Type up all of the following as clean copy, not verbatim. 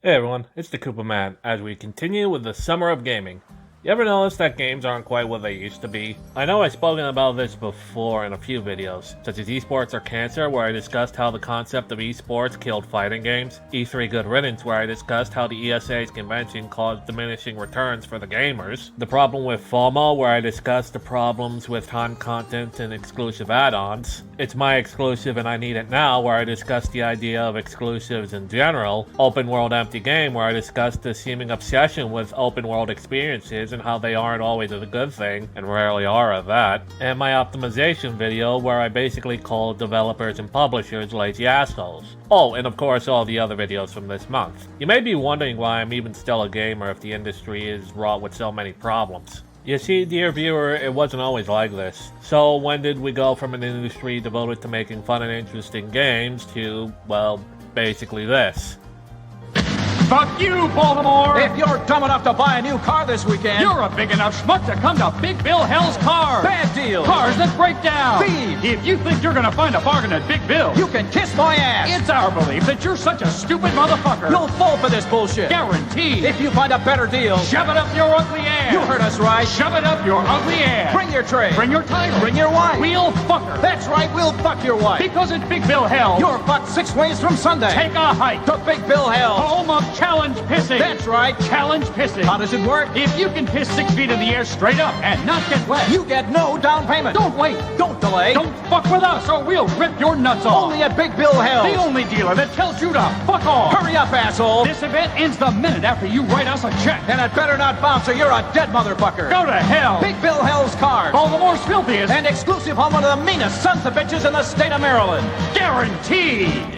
Hey everyone, it's the Koopa Man, as we continue with the Summer of Gaming. You ever notice that games aren't quite what they used to be? I know I've spoken about this before in a few videos, such as Esports are Cancer, where I discussed how the concept of esports killed fighting games, E3 Good Riddance, where I discussed how the ESA's convention caused diminishing returns for the gamers, the problem with FOMO, where I discussed the problems with time content and exclusive add-ons, It's My Exclusive and I Need It Now, where I discussed the idea of exclusives in general, Open World Empty Game, where I discussed the seeming obsession with open world experiences and how they aren't always a good thing, and rarely are at that, and my optimization video where I basically called developers and publishers lazy assholes. Oh, and of course all the other videos from this month. You may be wondering why I'm even still a gamer if the industry is wrought with so many problems. You see, dear viewer, it wasn't always like this. So when did we go from an industry devoted to making fun and interesting games to, well, basically this? Fuck you, Baltimore! If you're dumb enough to buy a new car this weekend, You're a big enough schmuck to come to Big Bill Hell's Cars! bad deal. Cars that break down! Thieves. If you think you're gonna find a bargain at Big Bill, You can kiss my ass. it's our belief that you're such a stupid motherfucker. You'll fall for this bullshit. Guaranteed! If you find a better deal, Shove it up your ugly ass! you heard us right. Shove it up your ugly ass! Bring your tray. Bring your title! Bring your wife. We'll fuck her! That's right, we'll fuck your wife. Because at Big Bill Hell, You're fucked 6 ways from Sunday. take a hike to Big Bill Hell. home of challenge pissing! That's right. Challenge pissing! How does it work? If you can piss 6 feet in the air straight up and not get wet, You get no down payment. don't wait! Don't delay. Don't fuck with us or we'll rip your nuts off! Only at Big Bill Hell. The only dealer that tells you to fuck off! Hurry up, asshole. This event ends the minute after you write us a check! And it better not bounce or you're a dead motherfucker. Go to hell! Big Bill Hell's Cars. Baltimore's filthiest! And exclusive home of the meanest sons of bitches in the state of Maryland. Guaranteed!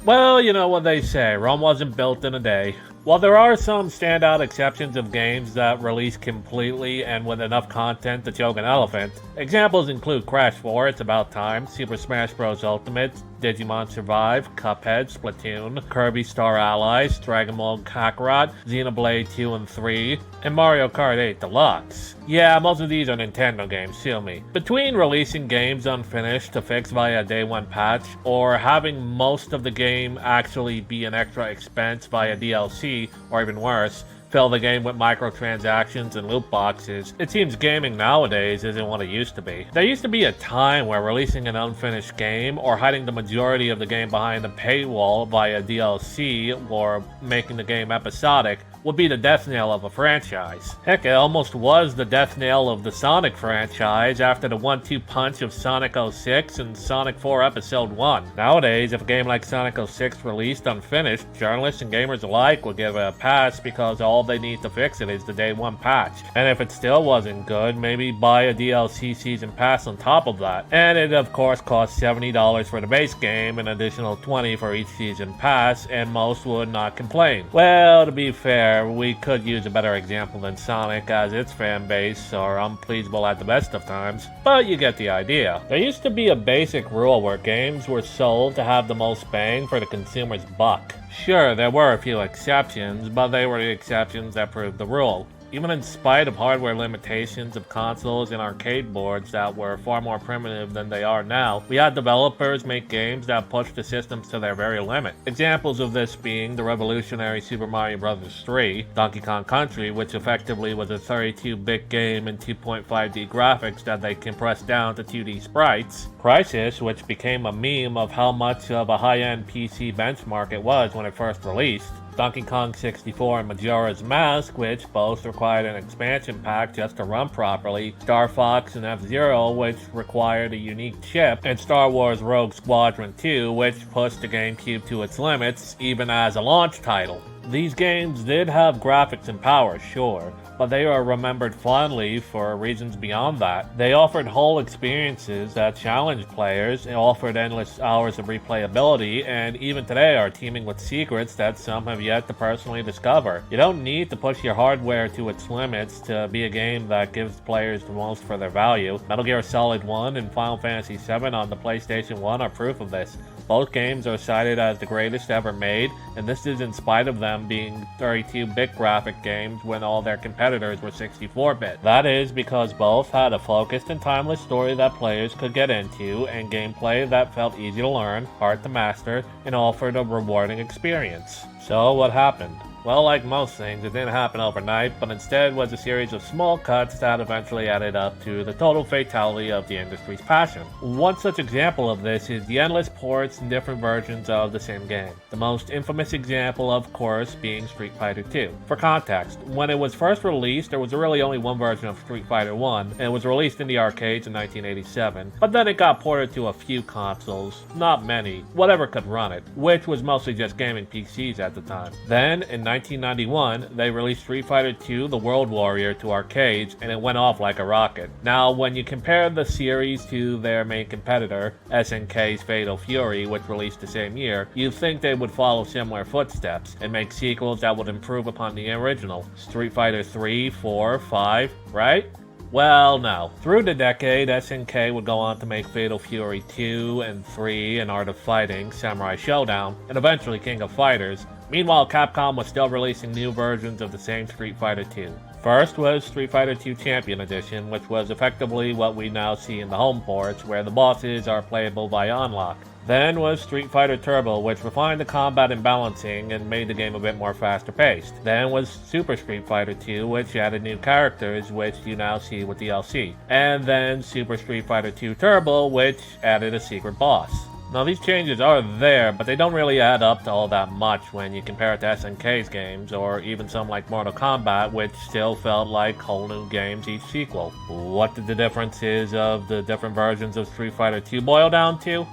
Well, you know what they say, Rome wasn't built in a day. While there are some standout exceptions of games that release completely and with enough content to choke an elephant, examples include Crash 4, It's About Time, Super Smash Bros. Ultimate, Digimon Survive, Cuphead, Splatoon, Kirby Star Allies, Dragon Ball Kakarot, Xenoblade 2 and 3, and Mario Kart 8 Deluxe. Yeah, most of these are Nintendo games, sue me. Between releasing games unfinished to fix via a day one patch, or having most of the game actually be an extra expense via DLC, or even worse, fill the game with microtransactions and loot boxes, it seems gaming nowadays isn't what it used to be. There used to be a time where releasing an unfinished game, or hiding the majority of the game behind the paywall via DLC, or making the game episodic, would be the death knell of a franchise. Heck, it almost was the death knell of the Sonic franchise after the 1-2 punch of Sonic 06 and Sonic 4 Episode 1. Nowadays, if a game like Sonic 06 released unfinished, journalists and gamers alike would give it a pass because all they need to fix it is the day one patch. And if it still wasn't good, maybe buy a DLC season pass on top of that. And it of course costs $70 for the base game, an additional $20 for each season pass, and most would not complain. Well, to be fair, we could use a better example than Sonic, as its fan base are unpleasable at the best of times, but you get the idea. There used to be a basic rule where games were sold to have the most bang for the consumer's buck. Sure, there were a few exceptions, but they were the exceptions that proved the rule. Even in spite of hardware limitations of consoles and arcade boards that were far more primitive than they are now, we had developers make games that pushed the systems to their very limit. Examples of this being the revolutionary Super Mario Bros. 3, Donkey Kong Country, which effectively was a 32-bit game in 2.5D graphics that they compressed down to 2D sprites, Crysis, which became a meme of how much of a high-end PC benchmark it was when it first released, Donkey Kong 64 and Majora's Mask, which both required an expansion pack just to run properly, Star Fox and F-Zero, which required a unique chip, and Star Wars Rogue Squadron 2, which pushed the GameCube to its limits, even as a launch title. These games did have graphics and power, sure, but they are remembered fondly for reasons beyond that. They offered whole experiences that challenged players, and offered endless hours of replayability, and even today are teeming with secrets that some have yet to personally discover. You don't need to push your hardware to its limits to be a game that gives players the most for their value. Metal Gear Solid 1 and Final Fantasy VII on the PlayStation 1 are proof of this. Both games are cited as the greatest ever made, and this is in spite of them being 32-bit graphic games when all their competitors were 64-bit. That is because both had a focused and timeless story that players could get into, and gameplay that felt easy to learn, hard to master, and offered a rewarding experience. So what happened? Well, like most things, it didn't happen overnight, but instead was a series of small cuts that eventually added up to the total fatality of the industry's passion. One such example of this is the endless ports and different versions of the same game. The most infamous example, of course, being Street Fighter II. For context, when it was first released, there was really only one version of Street Fighter I, and it was released in the arcades in 1987, but then it got ported to a few consoles, not many, whatever could run it, which was mostly just gaming PCs at the time. Then, in 1991, they released Street Fighter II: The World Warrior to arcades, and it went off like a rocket. Now, when you compare the series to their main competitor, SNK's Fatal Fury, which released the same year, you'd think they would follow similar footsteps and make sequels that would improve upon the original. Street Fighter 3, 4, 5, right? Well, no. Through the decade, SNK would go on to make Fatal Fury 2 and 3 and Art of Fighting, Samurai Showdown, and eventually King of Fighters. Meanwhile, Capcom was still releasing new versions of the same Street Fighter II. First was Street Fighter II Champion Edition, which was effectively what we now see in the home ports, where the bosses are playable via unlock. Then was Street Fighter Turbo, which refined the combat and balancing and made the game a bit more faster paced. Then was Super Street Fighter II, which added new characters, which you now see with DLC. And then Super Street Fighter II Turbo, which added a secret boss. Now these changes are there, but they don't really add up to all that much when you compare it to SNK's games, or even some like Mortal Kombat, which still felt like whole new games each sequel. What did the differences of the different versions of Street Fighter II boil down to?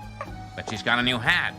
But she's got a new hat.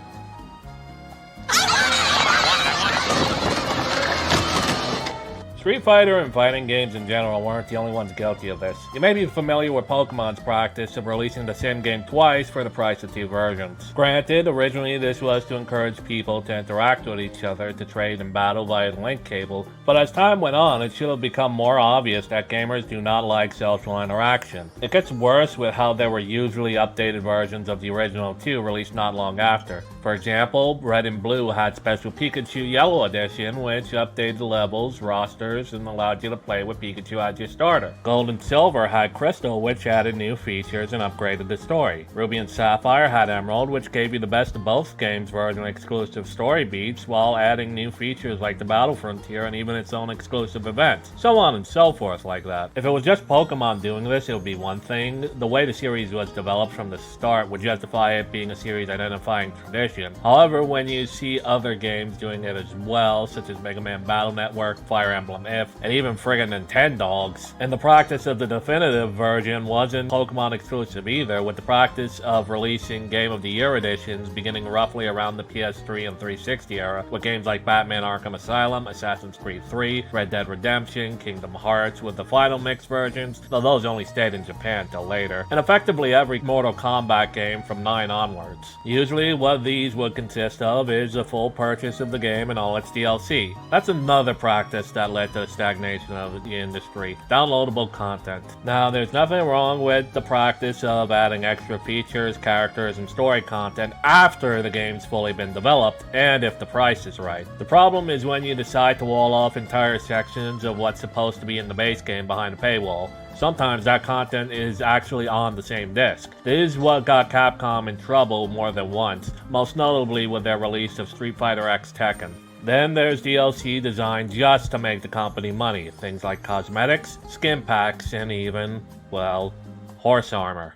Street Fighter and fighting games in general weren't the only ones guilty of this. You may be familiar with Pokemon's practice of releasing the same game twice for the price of two versions. Granted, originally this was to encourage people to interact with each other to trade and battle via the link cable, but as time went on, it should have become more obvious that gamers do not like social interaction. It gets worse with how there were usually updated versions of the original 2 released not long after. For example, Red and Blue had special Pikachu Yellow Edition, which updated the levels, rosters, and allowed you to play with Pikachu as your starter. Gold and Silver had Crystal, which added new features and upgraded the story. Ruby and Sapphire had Emerald, which gave you the best of both games' version exclusive story beats, while adding new features like the Battle Frontier and even its own exclusive events. So on and so forth like that. If it was just Pokemon doing this, it would be one thing. The way the series was developed from the start would justify it being a series identifying tradition. However, when you see other games doing it as well, such as Mega Man Battle Network, Fire Emblem If, and even friggin' Nintendogs. And the practice of the definitive version wasn't Pokemon exclusive either, with the practice of releasing Game of the Year editions beginning roughly around the PS3 and 360 era, with games like Batman Arkham Asylum, Assassin's Creed 3, Red Dead Redemption, Kingdom Hearts, with the final mixed versions, though those only stayed in Japan till later, and effectively every Mortal Kombat game from 9 onwards. Usually what these would consist of is a full purchase of the game and all its DLC. That's another practice that led to the stagnation of the industry. Downloadable content. Now, there's nothing wrong with the practice of adding extra features, characters, and story content after the game's fully been developed, and if the price is right. The problem is when you decide to wall off entire sections of what's supposed to be in the base game behind a paywall. Sometimes that content is actually on the same disc. This is what got Capcom in trouble more than once, most notably with their release of Street Fighter X Tekken. Then there's DLC designed just to make the company money, things like cosmetics, skin packs, and even, well, horse armor.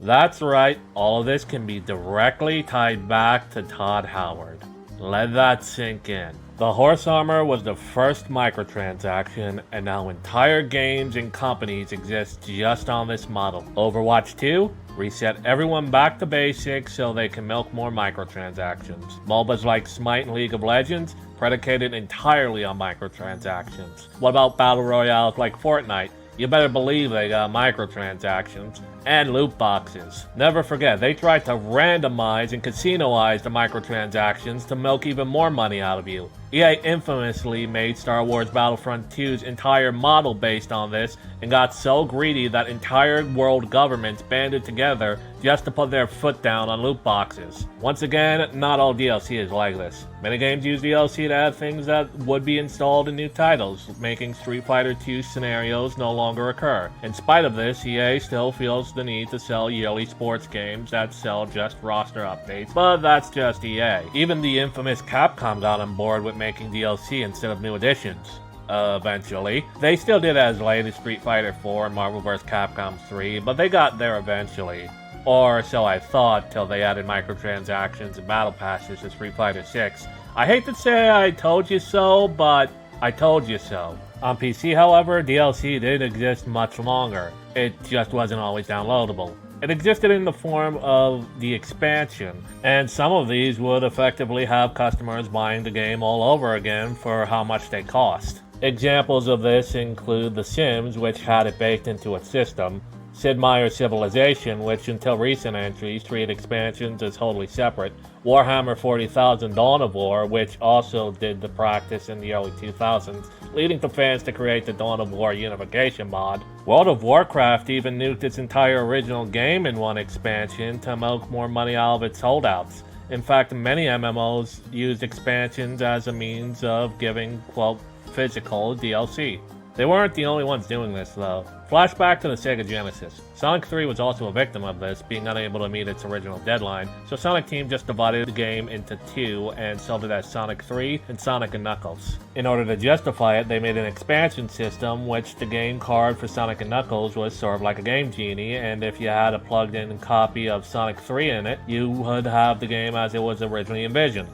That's right, all of this can be directly tied back to Todd Howard. Let that sink in. The horse armor was the first microtransaction, and now entire games and companies exist just on this model. Overwatch 2 reset everyone back to basics so they can milk more microtransactions. MOBAs like Smite and League of Legends predicated entirely on microtransactions. What about battle royales like Fortnite? You better believe they got microtransactions and loot boxes. Never forget, they tried to randomize and casinoize the microtransactions to milk even more money out of you. EA infamously made Star Wars Battlefront 2's entire model based on this and got so greedy that entire world governments banded together just to put their foot down on loot boxes. Once again, not all DLC is like this. Many games use DLC to add things that would be installed in new titles, making Street Fighter 2 scenarios no longer occur. In spite of this, EA still feels the need to sell yearly sports games that sell just roster updates, but that's just EA. Even the infamous Capcom got on board with making DLC instead of new editions. Eventually. They still did as late as Street Fighter 4 and Marvel vs. Capcom 3, but they got there eventually. Or so I thought, till they added microtransactions and battle passes to Street Fighter 6. I hate to say I told you so, but I told you so. On PC, however, DLC didn't exist much longer. It just wasn't always downloadable. It existed in the form of the expansion, and some of these would effectively have customers buying the game all over again for how much they cost. Examples of this include The Sims, which had it baked into its system, Sid Meier's Civilization, which until recent entries treated expansions as totally separate, Warhammer 40,000 Dawn of War, which also did the practice in the early 2000s, leading to fans to create the Dawn of War Unification mod. World of Warcraft even nuked its entire original game in one expansion to milk more money out of its holdouts. In fact, many MMOs used expansions as a means of giving, quote, physical DLC. They weren't the only ones doing this, though. Flashback to the Sega Genesis. Sonic 3 was also a victim of this, being unable to meet its original deadline, so Sonic Team just divided the game into two and sold it as Sonic 3 and Sonic & Knuckles. In order to justify it, they made an expansion system, which the game card for Sonic & Knuckles was sort of like a Game Genie, and if you had a plugged-in copy of Sonic 3 in it, you would have the game as it was originally envisioned.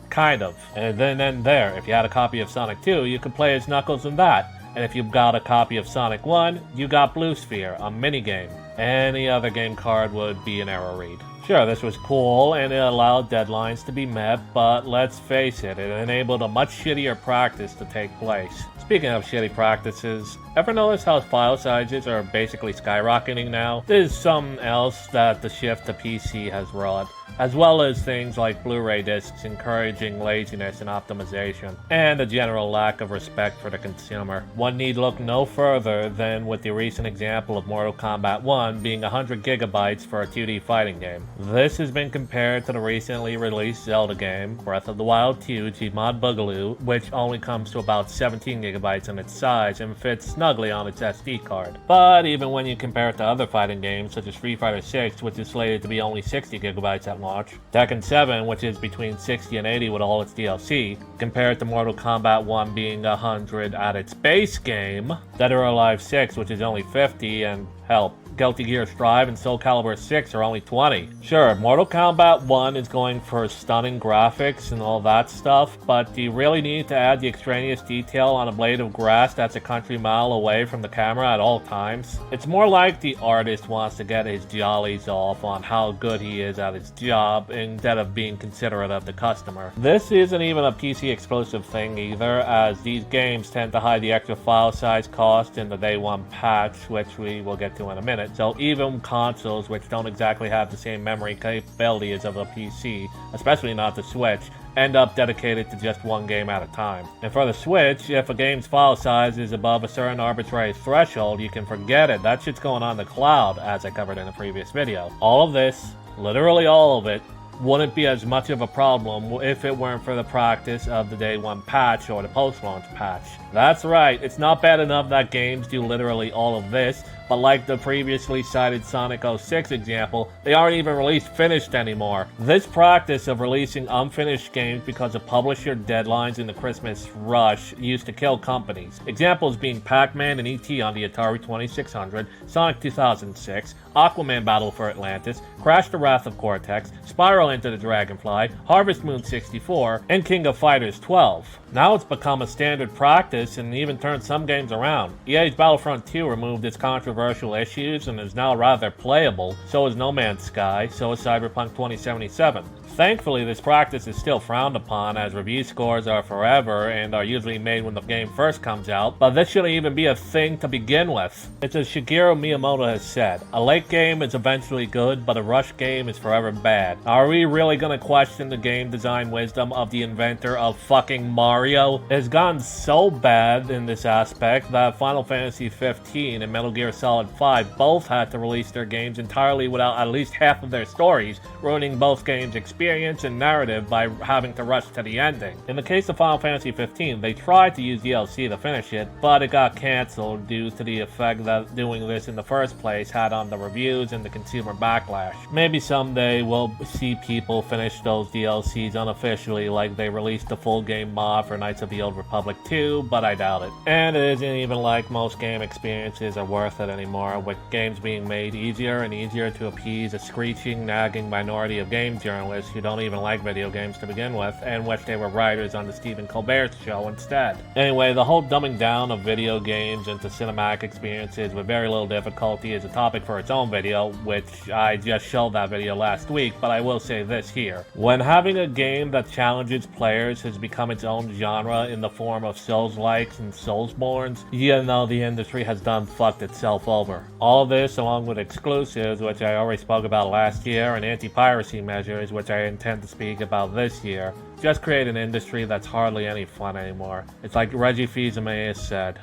Kind of. And then there, if you had a copy of Sonic 2, you could play as Knuckles in that. And if you got a copy of Sonic 1, you got Blue Sphere, a minigame. Any other game card would be an error read. Sure, this was cool, and it allowed deadlines to be met, but let's face it, it enabled a much shittier practice to take place. Speaking of shitty practices, ever notice how file sizes are basically skyrocketing now? This is something else that the shift to PC has wrought, as well as things like Blu-ray discs encouraging laziness and optimization, and a general lack of respect for the consumer. One need look no further than with the recent example of Mortal Kombat 1 being 100 gigabytes for a 2D fighting game. This has been compared to the recently released Zelda game, Breath of the Wild 2 Gmod Boogaloo, which only comes to about 17 gigabytes in its size and fits snugly on its SD card. But even when you compare it to other fighting games such as Street Fighter 6, which is slated to be only 60 gigabytes at launch, Tekken 7, which is between 60 and 80 with all its DLC, compared to Mortal Kombat 1 being 100 at its base game, Dead or Alive 6, which is only 50, and hell, Guilty Gear Strive and Soul Calibur 6 are only 20. Sure, Mortal Kombat 1 is going for stunning graphics and all that stuff, but do you really need to add the extraneous detail on a blade of grass that's a country mile away from the camera at all times? It's more like the artist wants to get his jollies off on how good he is at his job instead of being considerate of the customer. This isn't even a PC exclusive thing either, as these games tend to hide the extra file size cost in the day one patch, which we will get to in a minute. So even consoles which don't exactly have the same memory capability as of a PC, especially not the Switch, end up dedicated to just one game at a time. And for the Switch, if a game's file size is above a certain arbitrary threshold, you can forget it. That shit's going on the cloud, as I covered in a previous video. All of this, literally all of it, wouldn't be as much of a problem if it weren't for the practice of the day one patch or the post-launch patch. That's right, it's not bad enough that games do literally all of this, but like the previously cited Sonic 06 example, they aren't even released finished anymore. This practice of releasing unfinished games because of publisher deadlines in the Christmas rush used to kill companies. Examples being Pac-Man and E.T. on the Atari 2600, Sonic 2006, Aquaman Battle for Atlantis, Crash the Wrath of Cortex, Spyro Into the Dragonfly, Harvest Moon 64, and King of Fighters 12. Now it's become a standard practice and even turned some games around. EA's Battlefront 2 removed its controversial issues and is now rather playable, so is No Man's Sky, so is Cyberpunk 2077. Thankfully, this practice is still frowned upon as review scores are forever and are usually made when the game first comes out, but this shouldn't even be a thing to begin with. It's as Shigeru Miyamoto has said, a late game is eventually good, but a rush game is forever bad. Are we really gonna question the game design wisdom of the inventor of fucking Mario? It has gotten so bad in this aspect that Final Fantasy 15 and Metal Gear Solid 5 both had to release their games entirely without at least half of their stories, ruining both games' experience and narrative by having to rush to the ending. In the case of Final Fantasy 15, they tried to use DLC to finish it, but it got cancelled due to the effect that doing this in the first place had on the reviews and the consumer backlash. Maybe someday we'll see people finish those DLCs unofficially like they released the full game mod for Knights of the Old Republic 2, but I doubt it. And it isn't even like most game experiences are worth it anymore, with games being made easier and easier to appease a screeching, nagging minority of game journalists who don't even like video games to begin with, and wish they were writers on the Stephen Colbert Show instead. Anyway, the whole dumbing down of video games into cinematic experiences with very little difficulty is a topic for its own video, which I just showed that video last week, but I will say this here. When having a game that challenges players has become its own genre in the form of Souls-likes and Soulsborns, you know the industry has done fucked itself over. All of this, along with exclusives, which I already spoke about last year, and anti-piracy measures, which I intend to speak about this year, just create an industry that's hardly any fun anymore. It's like Reggie Fils-Aimé has said.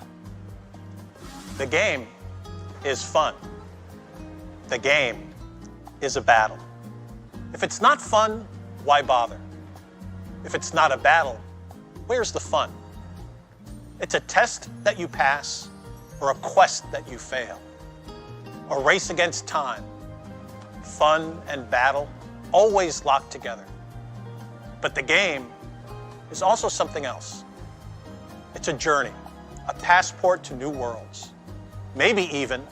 The game is fun. The game is a battle. If it's not fun, why bother? If it's not a battle, where's the fun? It's a test that you pass or a quest that you fail. A race against time. Fun and battle always locked together. But the game is also something else. It's a journey, a passport to new worlds, maybe even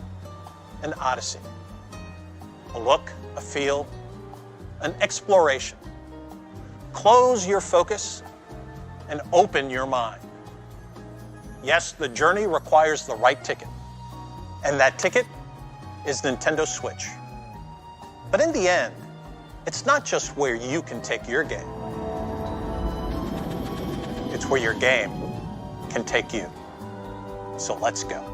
an odyssey. A look, a feel, an exploration. Close your focus and open your mind. Yes, the journey requires the right ticket, and that ticket is Nintendo Switch. But in the end, it's not just where you can take your game. It's where your game can take you. So let's go.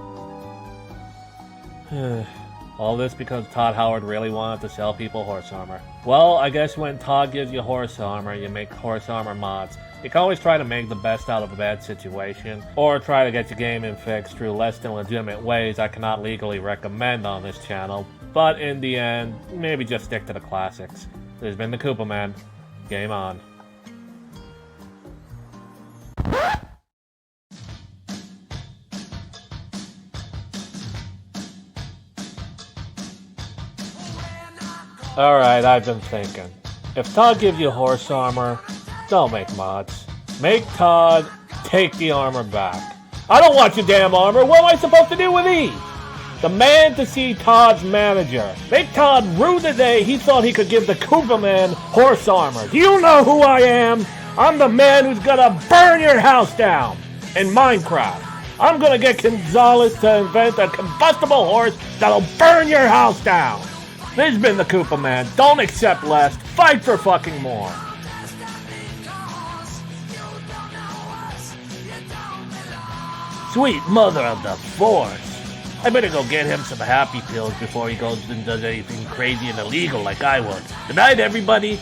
All this because Todd Howard really wanted to sell people horse armor. Well, I guess when Todd gives you horse armor, you make horse armor mods. You can always try to make the best out of a bad situation, or try to get your gaming fixed through less than legitimate ways I cannot legally recommend on this channel. But in the end, maybe just stick to the classics. This has been the Koopa Man. Game on. Alright, I've been thinking. If Todd gives you horse armor, don't make mods. Make Todd take the armor back. I don't want your damn armor. What am I supposed to do with these? The man to see Todd's manager. Make Todd rue the day he thought he could give the Koopa Man horse armor. Do you know who I am? I'm the man who's gonna burn your house down in Minecraft. I'm gonna get Gonzalez to invent a combustible horse that'll burn your house down. This has been the Koopa Man. Don't accept less. Fight for fucking more. Sweet mother of the Force. I better go get him some happy pills before he goes and does anything crazy and illegal like I would. Good night, everybody.